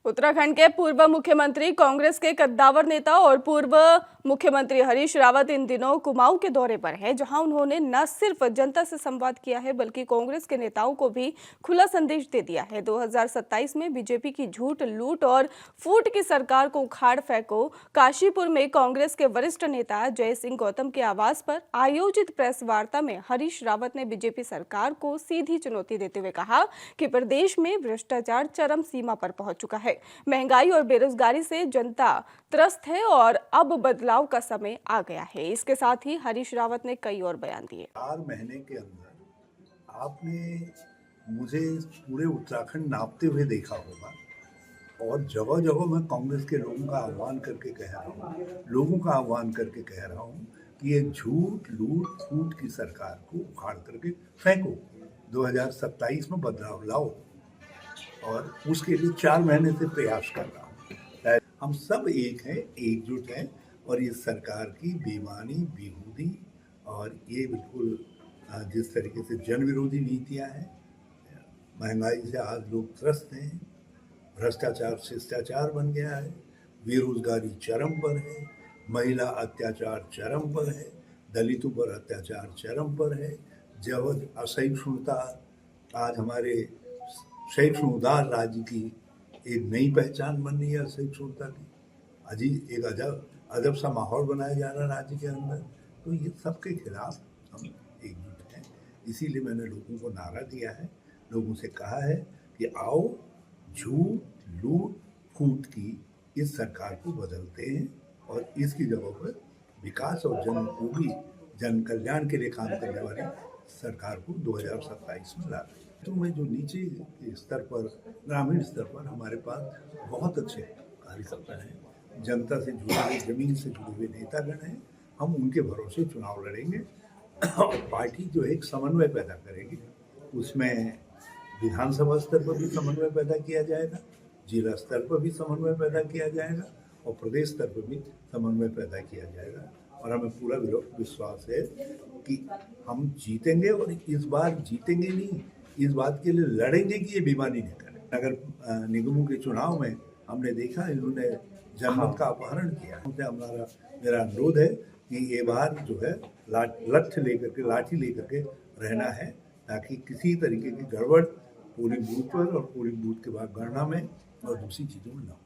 उत्तराखंड के पूर्व मुख्यमंत्री, कांग्रेस के कद्दावर नेता और पूर्व मुख्यमंत्री हरीश रावत इन दिनों कुमाऊं के दौरे पर हैं, जहां उन्होंने न सिर्फ जनता से संवाद किया है बल्कि कांग्रेस के नेताओं को भी खुला संदेश दे दिया है। 2027 में बीजेपी की झूठ, लूट और फूट की सरकार को उखाड़ फेंको। काशीपुर में कांग्रेस के वरिष्ठ नेता जय सिंह गौतम के आवास पर आयोजित प्रेस वार्ता में हरीश रावत ने बीजेपी सरकार को सीधी चुनौती देते हुए कहा कि प्रदेश में भ्रष्टाचार चरम सीमा पर पहुंच चुका है। महंगाई और बेरोजगारी से जनता त्रस्त है और अब बदलाव का समय आ गया है। इसके साथ ही हरीश रावत ने कई और बयान दिए। 4 महीने के अंदर आपने मुझे पूरे उत्तराखंड नापते हुए देखा होगा और जगह जगह मैं कांग्रेस के लोगों का आह्वान करके कह रहा हूँ कि ये झूठ, लूट, फूट की सरकार को उखाड़ करके फेंको। 2027 में बदलाव लाओ और उसके लिए 4 महीने से प्रयास कर रहा हूँ। हम सब एक हैं, एकजुट हैं और इस सरकार की बेईमानी, बेहूदी और ये बिल्कुल जिस तरीके से जन विरोधी नीतियाँ हैं, महंगाई से आज लोग त्रस्त हैं, भ्रष्टाचार शिष्टाचार बन गया है, बेरोजगारी चरम पर है, महिला अत्याचार चरम पर है, दलितों पर अत्याचार चरम पर है, जबरदस्त असहिष्णुता आज हमारे सहिष्णु उदार राज्य की एक नई पहचान बन रही है। असहिष्णुता की अजीब एक अजब सा माहौल बनाया जा रहा है राज्य के अंदर। तो ये सबके खिलाफ हम एकजुट हैं। इसीलिए मैंने लोगों को नारा दिया है, लोगों से कहा है कि आओ झूठ, लूट, फूट की इस सरकार को बदलते हैं और इसकी जगह पर विकास और जनोपयोगी, जन कल्याण के लिए काम करने वाली सरकार को 2027 में ला रही है। तो में जो नीचे स्तर पर, ग्रामीण स्तर पर हमारे पास बहुत अच्छे कार्यकर्ता हैं, जनता से जुड़े हुए, जमीन से जुड़े हुए नेतागण हैं। हम उनके भरोसे चुनाव लड़ेंगे और पार्टी जो एक समन्वय पैदा करेगी, उसमें विधानसभा स्तर पर भी समन्वय पैदा किया जाएगा, जिला स्तर पर भी समन्वय पैदा किया जाएगा और प्रदेश स्तर पर भी समन्वय पैदा किया जाएगा। और हमें पूरा विश्वास है कि हम जीतेंगे और इस बार जीतेंगे नहीं, इस बात के लिए लड़ेंगे कि ये बेईमानी नहीं करें। नगर निगमों के चुनाव में हमने देखा इन्होंने जनमत का अपहरण किया। मेरा अनुरोध है कि ये बार जो है लाठी लेकर के रहना है, ताकि किसी तरीके की गड़बड़ पोलिंग बूथ पर और पोलिंग बूथ के बाद गणना में और दूसरी चीज़ों में न हो।